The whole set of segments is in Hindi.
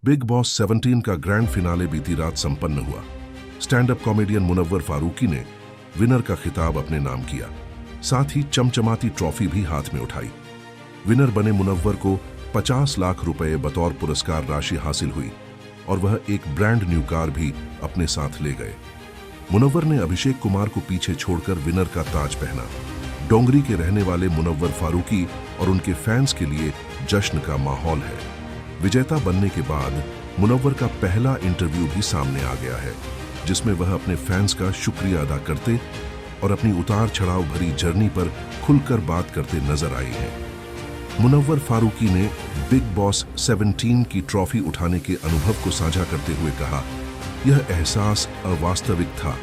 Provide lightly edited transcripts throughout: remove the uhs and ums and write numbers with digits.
बिग बॉस 17 का ग्रैंड फिनाले बीती रात संपन्न हुआ। Stand up comedian Munawar Faruqui ने विनर का खिताब अपने नाम किया, साथ ही चमचमाती ट्रॉफी भी हाथ में उठाई। विनर बने मुनव्वर को 50 लाख रुपए बतौर पुरस्कार राशि हासिल हुई और वह एक ब्रांड न्यू कार भी अपने साथ ले गए। मुनव्वर ने अभिषेक कुमार को पीछे छोड़कर विनर का ताज पहना। डोंगरी के रहने वाले मुनव्वर फारूकी और उनके फैंस के लिए जश्न का माहौल है। विजेता बनने के बाद मुनव्वर का पहला इंटरव्यू भी सामने आ गया है, जिसमें वह अपने फैंस का शुक्रिया अदा करते और अपनी उतार चढ़ाव भरी जर्नी पर खुलकर बात करते नजर आए हैं। मुनव्वर फारूकी ने बिग बॉस 17 की ट्रॉफी उठाने के अनुभव को साझा करते हुए कहा, यह एहसास अवास्तविक था।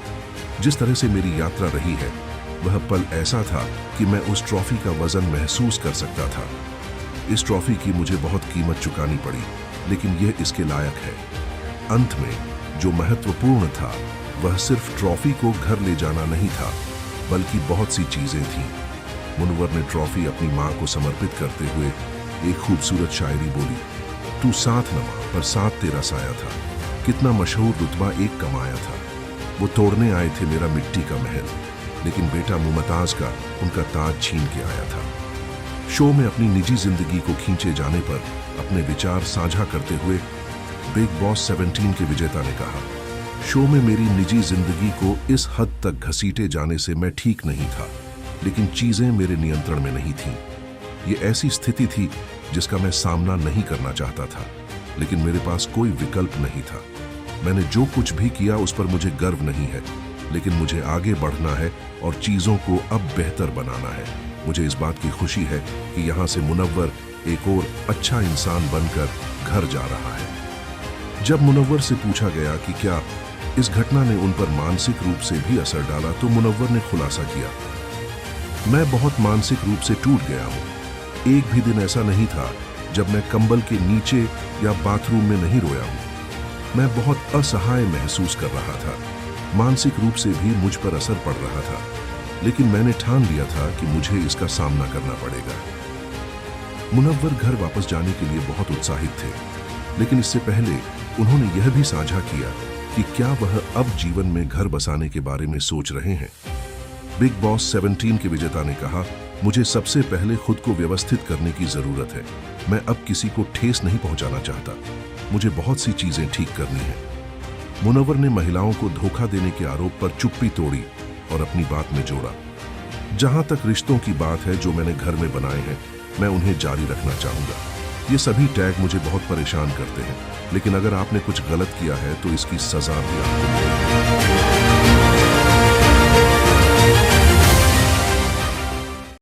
जिस तरह से मेरी यात्रा रही है, वह पल ऐसा था कि मैं उस ट्रॉफी का वजन महसूस कर सकता था। इस ट्रॉफी की मुझे बहुत कीमत चुकानी पड़ी, लेकिन यह इसके लायक है। अंत में जो महत्वपूर्ण था वह सिर्फ ट्रॉफी को घर ले जाना नहीं था, बल्कि बहुत सी चीजें थीं। मुनव्वर ने ट्रॉफी अपनी मां को समर्पित करते हुए एक खूबसूरत शायरी बोली, तू साथ न मां पर साथ तेरा साया था, कितना मशहूर रुतबा एक कमाया था। वो तोड़ने आए थे मेरा मिट्टी का महल, लेकिन बेटा मुमताज का उनका ताज छीन के आया था। शो में अपनी निजी जिंदगी को खींचे जाने पर अपने विचार साझा करते हुए बिग बॉस 17 के विजेता ने कहा, शो में मेरी निजी जिंदगी को इस हद तक घसीटे जाने से मैं ठीक नहीं था, लेकिन चीजें मेरे नियंत्रण में नहीं थीं। ये ऐसी स्थिति थी जिसका मैं सामना नहीं करना चाहता था, लेकिन मेरे पास कोई विकल्प नहीं था। मैंने जो कुछ भी किया उस पर मुझे गर्व नहीं है, लेकिन मुझे आगे बढ़ना है और चीजों को अब बेहतर बनाना है। मुझे इस बात की खुशी है कि यहाँ से मुनव्वर एक और अच्छा इंसान बनकर घर जा रहा है। जब मुनव्वर से पूछा गया कि क्या इस घटना ने उन पर मानसिक रूप से भी असर डाला, तो मुनव्वर ने खुलासा किया, मैं बहुत मानसिक रूप से टूट गया हूँ। एक भी दिन ऐसा नहीं था जब मैं कंबल के नीचे या बाथरूम में नहीं रोया हूँ। मैं बहुत असहाय महसूस कर रहा था, मानसिक रूप से भी मुझ पर असर पड़ रहा था, लेकिन मैंने ठान लिया था कि मुझे इसका सामना करना पड़ेगा। मुनव्वर घर वापस जाने के लिए बहुत उत्साहित थे, लेकिन इससे पहले उन्होंने यह भी साझा किया कि क्या वह अब जीवन में घर बसाने के बारे में सोच रहे हैं। बिग बॉस 17 के विजेता ने कहा, मुझे सबसे पहले खुद को व्यवस्थित करने की जरूरत है। मैं अब किसी को ठेस नहीं पहुंचाना चाहता। मुझे बहुत सी चीजें ठीक करनी है। मुनव्वर ने महिलाओं को धोखा देने के आरोप पर चुप्पी तोड़ी और अपनी बात में जोड़ा, जहां तक रिश्तों की बात है जो मैंने घर में बनाए हैं, मैं उन्हें जारी रखना चाहूंगा। ये सभी टैग मुझे बहुत परेशान करते हैं, लेकिन अगर आपने कुछ गलत किया है तो इसकी सजा भी आपको मिलेगी।